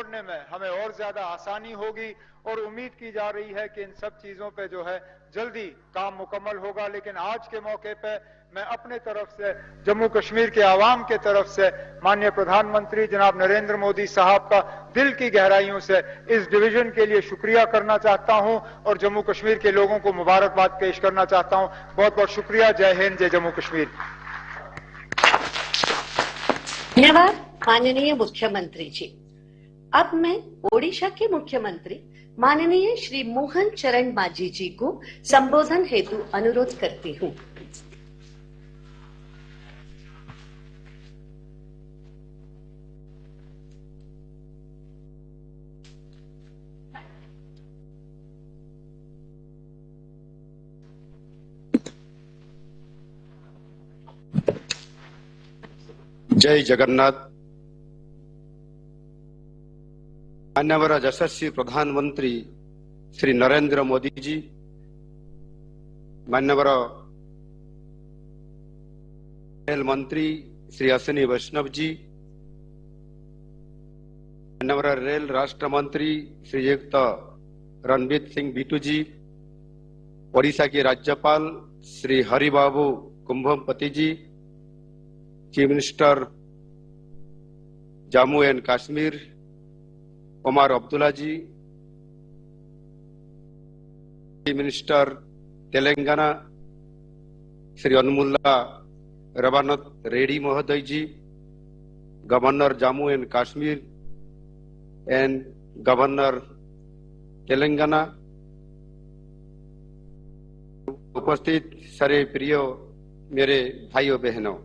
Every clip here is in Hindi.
जोड़ने में हमें और ज्यादा आसानी होगी और उम्मीद की जा रही है कि इन सब चीजों पे जो है जल्दी काम मुकम्मल होगा। लेकिन आज के मौके पे मैं अपने तरफ से जम्मू कश्मीर के आवाम के तरफ से माननीय प्रधानमंत्री जनाब नरेंद्र मोदी साहब का दिल की गहराइयों से इस डिवीजन के लिए शुक्रिया करना चाहता हूं और जम्मू कश्मीर के लोगों को मुबारकबाद पेश करना चाहता हूं। बहुत बहुत शुक्रिया। जय हिंद, जय जम्मू कश्मीर। धन्यवाद माननीय मुख्यमंत्री जी। अब मैं ओडिशा के मुख्यमंत्री माननीय श्री मोहन चरण मांझी जी को संबोधन हेतु अनुरोध करती हूँ। जय जगन्नाथ। माननीय यशस्वी प्रधानमंत्री श्री नरेंद्र मोदी जी, माननीय रेल मंत्री श्री अश्विनी वैष्णव जी, माननीय रेल राष्ट्र मंत्री श्रीयुक्त रणबीर सिंह बिटू जी, ओडिशा के राज्यपाल Shri Haribabu Kambhampati ji, chief minister Jammu and Kashmir Omar Abdullah ji, chief minister Telangana Shri Anumula Revanth Reddy महोदय ji, governor Jammu and Kashmir and governor Telangana, उपस्थित सारे प्रिय मेरे भाइयों बहनों,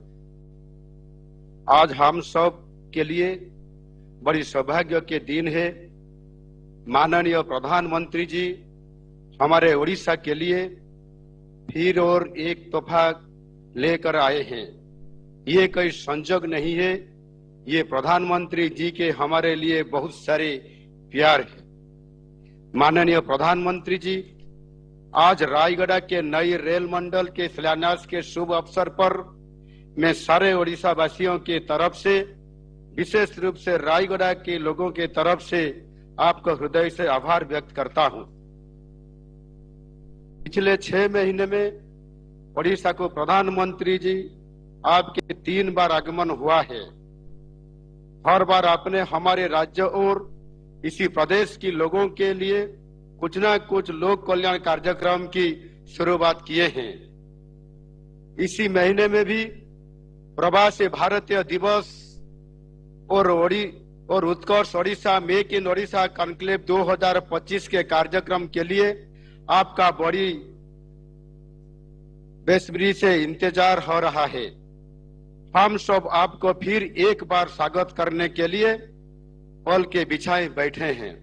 आज हम सब के लिए बड़ी सौभाग्य के दिन है। माननीय प्रधानमंत्री जी हमारे ओडिशा के लिए फिर और एक तोहफा लेकर आए हैं। ये कोई संजोग नहीं है, ये प्रधानमंत्री जी के हमारे लिए बहुत सारे प्यार है। माननीय प्रधानमंत्री जी, आज रायगढ़ के नई रेल मंडल के शिलान्यास के शुभ अवसर पर मैं सारे ओडिशा वासियों के तरफ से, विशेष रूप से रायगढ़ के लोगों के तरफ से आपका हृदय से आभार व्यक्त करता हूं। पिछले 6 महीने में ओडिशा को प्रधानमंत्री जी आपके 3 बार आगमन हुआ है। हर बार आपने हमारे राज्य और इसी प्रदेश के लोगों के लिए कुछ न कुछ लोक कल्याण कार्यक्रम की शुरुआत किए हैं। इसी महीने में भी प्रवासी भारतीय दिवस और Utkarsh Odisha make in Odisha conclave 2025 के कार्यक्रम के लिए आपका बड़ी बेसब्री से इंतजार हो रहा है। हम सब आपको फिर एक बार स्वागत करने के लिए पल के बिछाए बैठे हैं।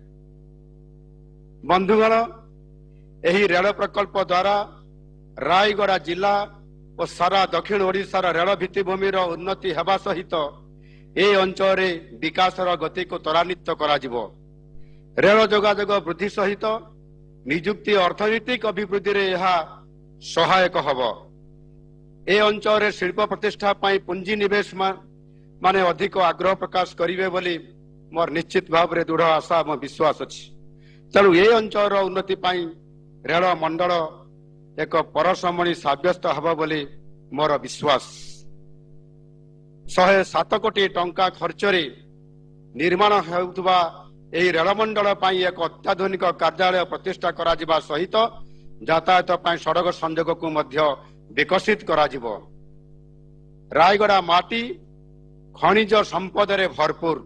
बंधुगण, यही रेल प्रकल्प द्वारा रायगढ़ जिला और सारा दक्षिण ओडिशार रेल भित्तिभूमि उन्नति हेबा सहित ए अंचल विकास गति को त्वरान्वित कराजिबो। रेल जोगाजोग वृद्धि सहित निजुक्ति अर्थनैतिक अभिवृद्धि रे यह सहायक हब। ए अंचल शिल्प प्रतिष्ठा पाई पुंजी निवेश माने अधिक आग्रह प्रकाश करिवे बोली मोर निश्चित भाव रे दृढ़ आशा और विश्वास अछि। तेणु ए अंचल उन्नति पाई रेल मंडल एक परसमणि साब्यस्त हब बोली मोर विश्वास। 107 कोटी टंका खर्चरे निर्माण हेउथबा एही रेल मंडल पाई एक अत्याधुनिक कार्यालय प्रतिष्ठा कराजिबा सहित यातायात पाई सड़क संयोग को मध्य विकसित कराजिबो। रायगढ़ माटी खनिज संपद रे भरपूर।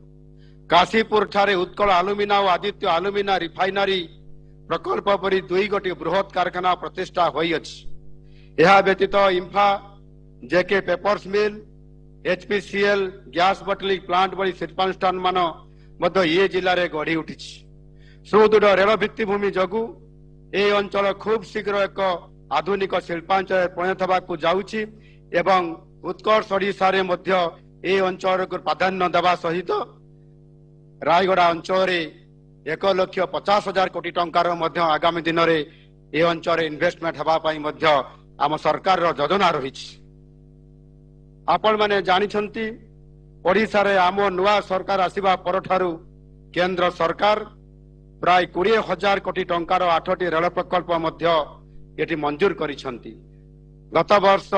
काशीपुर ठारे उत्कल आलुमिना और आदित्य आलुमिना रिफाइनरी प्रकल्प परी 2 गोटी बृहत कारखाना प्रतिष्ठा होई अछि। यह व्यतीत इंफा, जेके पेपर्स मिल, एचपीसीएल गैस बटलिंग प्लांट बड़ी शिल्पानुष्ठान मान मध्य ये जिले में गढ़ी उठी। सुदृढ़ रेल भित्तिभूमि जगू ए अंचल खूब शीघ्र एक आधुनिक शिल्पांचल परिणत होगा जाउछि एवं उत्कर्ष ओडिशा रे मध्य ए अंचल को प्राधान्य देवा सहित रायगढ़ अंचल 1,50,000 कोटी टंकार मध्य आगामी दिन में ए अंचल इन्वेस्टमेंट होगा मध्य आम सरकार योजना रही। आपण माने जानिछंती ओडिशा रे आम नुआ सरकार आसीबा परठारु केंद्र सरकार प्राय 20,000 कोटी टंकार 8टी रेल प्रकल्प मध्य एटी मंजूर करिसंती। गत वर्ष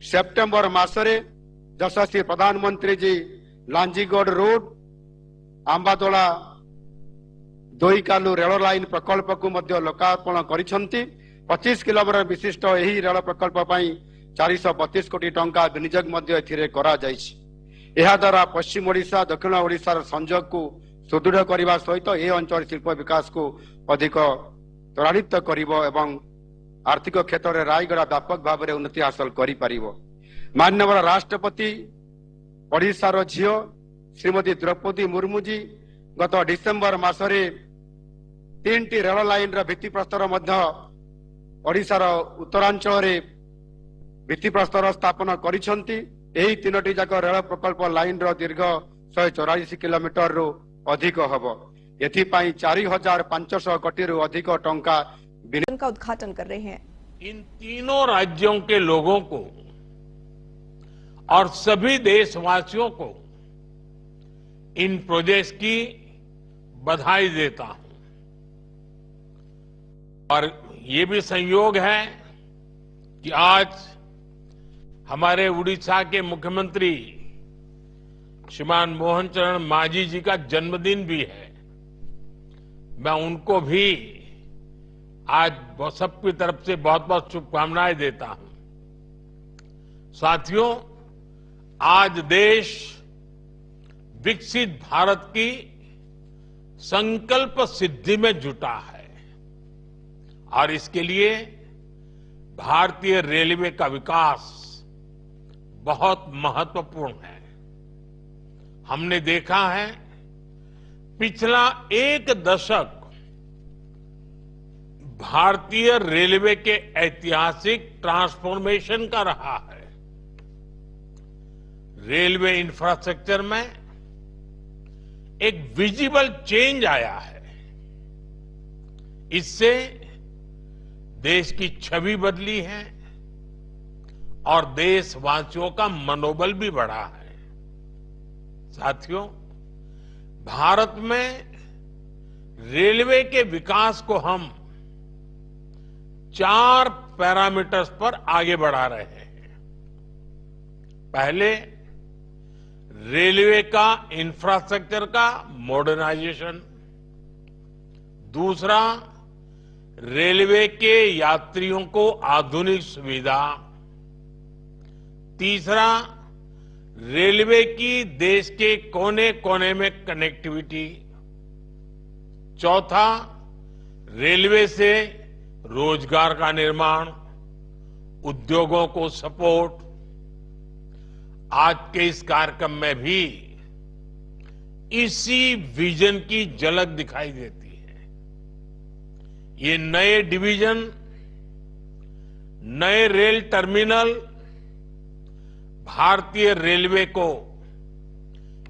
सेप्टेम्बर मासरे यशस्वी प्रधानमंत्री जी लांजीगढ़ रोड आंबादोला दोईकालू रेल लाइन प्रकल्प को मध्य लोकार्पण करिसंती। 25 किलोमीटर विशिष्ट यही रेल प्रकल्प पई 432 कोटी टंका विनियोग मध्य एथिरे करा जायछि। एहा द्वारा पश्चिम ओडिशा दक्षिण ओडिशार संयोग को सुदृढ़ करने सहित ए अंचल शिल्प विकास को अधिक त्वरान्वित करिवो एवं आर्थिक क्षेत्र में रायगड़ा व्यापक भाव में उन्नति हासिल करि परिवो। माननीय राष्ट्रपति ओडिशार झियो श्रीमती द्रौपदी मुर्मू जी गत डिसेम्बर मासरे 3टी रेल लाइन भित्तिप्रस्तर मध्य ओडिशार उत्तरांचल रे भित्तिप्रस्तर स्थापन करिसंती। एही 3टी जाक रेल प्रकल्प लाइन दीर्घ 184 किलोमीटर रु अधिक हबो। एथिपाई 4,500 कोटी रु अधिक टंका का उद्घाटन कर रहे हैं। इन तीनों राज्यों के लोगों को और सभी देशवासियों को इन प्रोजेक्ट्स की बधाई देता हूं। और ये भी संयोग है कि आज हमारे उड़ीसा के मुख्यमंत्री श्रीमान मोहन चरण मांझी जी का जन्मदिन भी है। मैं उनको भी आज सबकी तरफ से बहुत बहुत शुभकामनाएं देता हूं। साथियों, आज देश विकसित भारत की संकल्प सिद्धि में जुटा है और इसके लिए भारतीय रेलवे का विकास बहुत महत्वपूर्ण है। हमने देखा है पिछला एक दशक भारतीय रेलवे के ऐतिहासिक ट्रांसफॉर्मेशन का रहा है। रेलवे इंफ्रास्ट्रक्चर में एक विजिबल चेंज आया है। इससे देश की छवि बदली है और देशवासियों का मनोबल भी बढ़ा है। साथियों, भारत में रेलवे के विकास को हम 4 पैरामीटर्स पर आगे बढ़ा रहे हैं। पहले, रेलवे का इंफ्रास्ट्रक्चर का मॉडर्नाइजेशन। दूसरा, रेलवे के यात्रियों को आधुनिक सुविधा। तीसरा, रेलवे की देश के कोने कोने में कनेक्टिविटी। चौथा, रेलवे से रोजगार का निर्माण, उद्योगों को सपोर्ट। आज के इस कार्यक्रम में भी इसी विजन की झलक दिखाई देती है। ये नए डिवीजन, नए रेल टर्मिनल भारतीय रेलवे को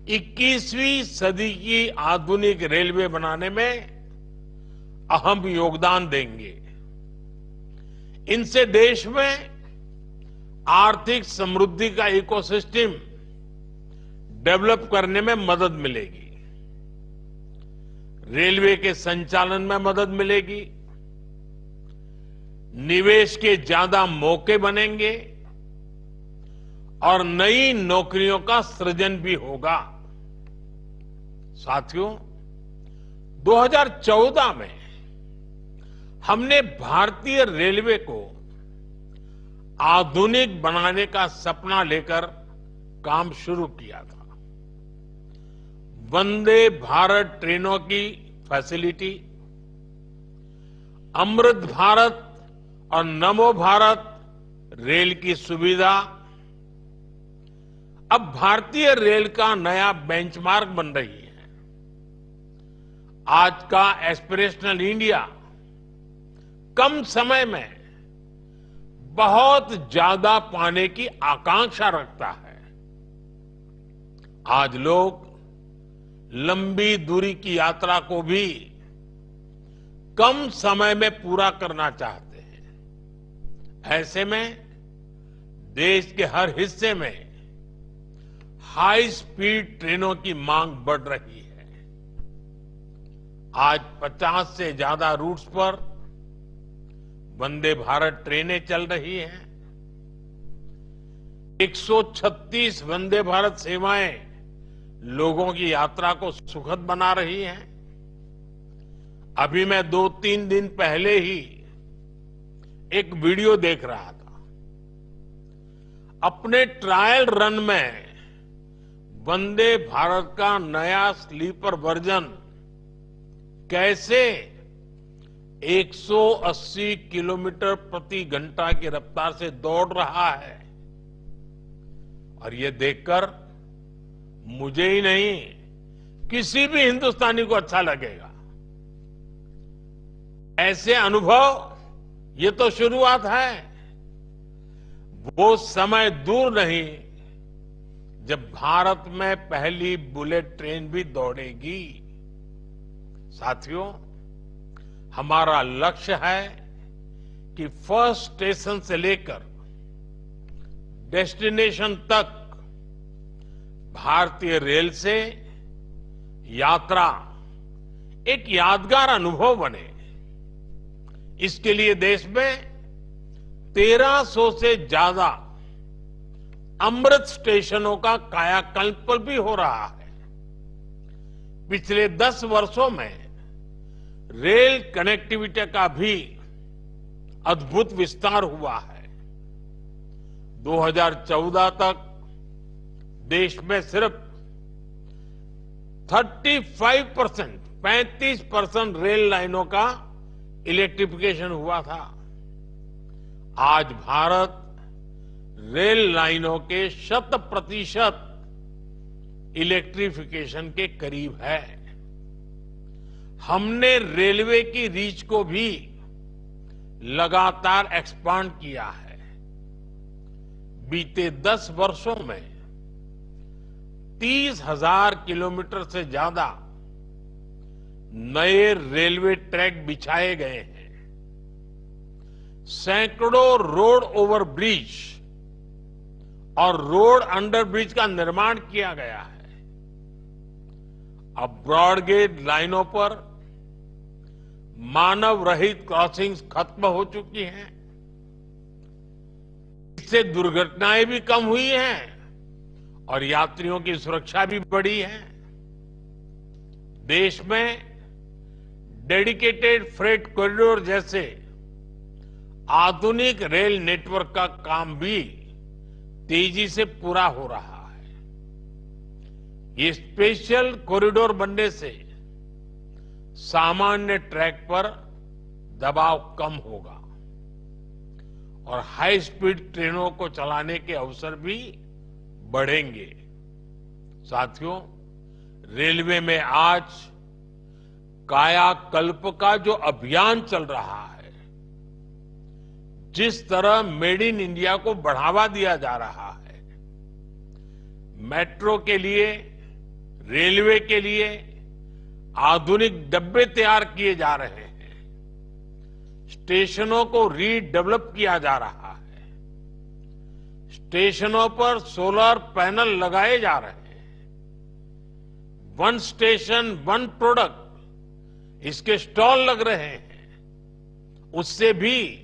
21वीं सदी की आधुनिक रेलवे बनाने में अहम योगदान देंगे। इनसे देश में आर्थिक समृद्धि का इकोसिस्टम डेवलप करने में मदद मिलेगी। रेलवे के संचालन में मदद मिलेगी। निवेश के ज्यादा मौके बनेंगे और नई नौकरियों का सृजन भी होगा। साथियों, 2014 में हमने भारतीय रेलवे को आधुनिक बनाने का सपना लेकर काम शुरू किया था। वंदे भारत ट्रेनों की फैसिलिटी, अमृत भारत और नमो भारत रेल की सुविधा अब भारतीय रेल का नया बेंचमार्क बन रही है। आज का एस्पिरेशनल इंडिया कम समय में बहुत ज्यादा पाने की आकांक्षा रखता है। आज लोग लंबी दूरी की यात्रा को भी कम समय में पूरा करना चाहते हैं। ऐसे में देश के हर हिस्से में हाई स्पीड ट्रेनों की मांग बढ़ रही है। आज 50 से ज्यादा रूट्स पर वंदे भारत ट्रेनें चल रही हैं। 136 वंदे भारत सेवाएं लोगों की यात्रा को सुखद बना रही हैं। अभी मैं 2-3 दिन पहले ही एक वीडियो देख रहा था। अपने ट्रायल रन में वंदे भारत का नया स्लीपर वर्जन कैसे 180 किलोमीटर प्रति घंटा की रफ्तार से दौड़ रहा है, और ये देखकर मुझे ही नहीं किसी भी हिंदुस्तानी को अच्छा लगेगा। ऐसे अनुभव ये तो शुरुआत है, वो समय दूर नहीं जब भारत में पहली बुलेट ट्रेन भी दौड़ेगी। साथियों, हमारा लक्ष्य है कि फर्स्ट स्टेशन से लेकर डेस्टिनेशन तक भारतीय रेल से यात्रा एक यादगार अनुभव बने। इसके लिए देश में 1300 से ज्यादा अमृत स्टेशनों का कायाकल्प भी हो रहा है। पिछले 10 वर्षों में रेल कनेक्टिविटी का भी अद्भुत विस्तार हुआ है। 2014 तक देश में सिर्फ 35% रेल लाइनों का इलेक्ट्रिफिकेशन हुआ था। आज भारत रेल लाइनों के 100% इलेक्ट्रिफिकेशन के करीब है। हमने रेलवे की रीच को भी लगातार एक्सपांड किया है। बीते 10 वर्षों में 30,000 किलोमीटर से ज्यादा नए रेलवे ट्रैक बिछाए गए हैं। सैकड़ों रोड ओवर ब्रिज और रोड अंडर ब्रिज का निर्माण किया गया है। अब ब्रॉडगेज लाइनों पर मानव रहित क्रॉसिंग्स खत्म हो चुकी हैं। इससे दुर्घटनाएं भी कम हुई हैं और यात्रियों की सुरक्षा भी बढ़ी है। देश में डेडिकेटेड फ्रेट कॉरिडोर जैसे आधुनिक रेल नेटवर्क का काम भी तेजी से पूरा हो रहा है। ये स्पेशल कॉरिडोर बनने से सामान्य ट्रैक पर दबाव कम होगा और हाई स्पीड ट्रेनों को चलाने के अवसर भी बढ़ेंगे। साथियों, रेलवे में आज कायाकल्प का जो अभियान चल रहा है, जिस तरह मेड इन इंडिया को बढ़ावा दिया जा रहा है, मेट्रो के लिए, रेलवे के लिए आधुनिक डब्बे तैयार किए जा रहे हैं, स्टेशनों को रीडेवलप किया जा रहा है, स्टेशनों पर सोलर पैनल लगाए जा रहे हैं, वन स्टेशन वन प्रोडक्ट इसके स्टॉल लग रहे हैं। उससे भी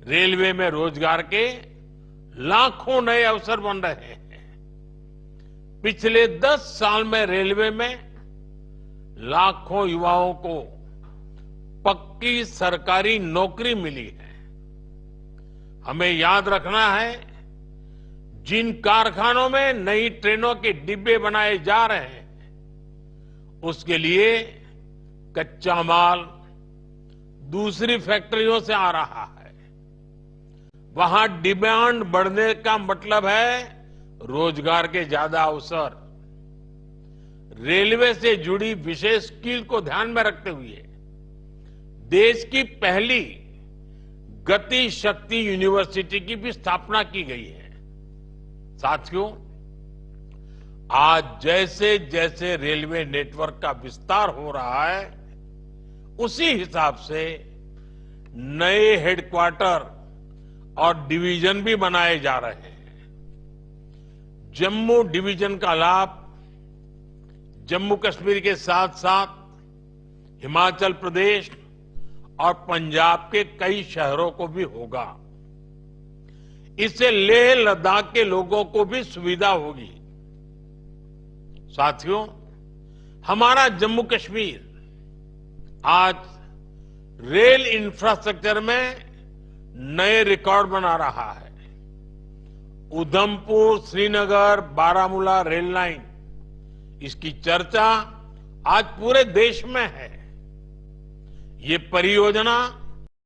रेलवे में रोजगार के लाखों नए अवसर बन रहे हैं। पिछले 10 साल में रेलवे में लाखों युवाओं को पक्की सरकारी नौकरी मिली है। हमें याद रखना है, जिन कारखानों में नई ट्रेनों के डिब्बे बनाए जा रहे हैं, उसके लिए कच्चा माल दूसरी फैक्ट्रियों से आ रहा है। वहां डिमांड बढ़ने का मतलब है रोजगार के ज्यादा अवसर। रेलवे से जुड़ी विशेष स्किल को ध्यान में रखते हुए देश की पहली गति शक्ति यूनिवर्सिटी की भी स्थापना की गई है। साथियों, आज जैसे जैसे रेलवे नेटवर्क का विस्तार हो रहा है, उसी हिसाब से नए हेडक्वार्टर और डिवीजन भी बनाए जा रहे हैं। जम्मू डिवीजन का लाभ जम्मू कश्मीर के साथ साथ हिमाचल प्रदेश और पंजाब के कई शहरों को भी होगा। इससे लेह लद्दाख के लोगों को भी सुविधा होगी। साथियों, हमारा जम्मू कश्मीर आज रेल इंफ्रास्ट्रक्चर में नए रिकॉर्ड बना रहा है। उधमपुर श्रीनगर बारामूला रेल लाइन, इसकी चर्चा आज पूरे देश में है। ये परियोजना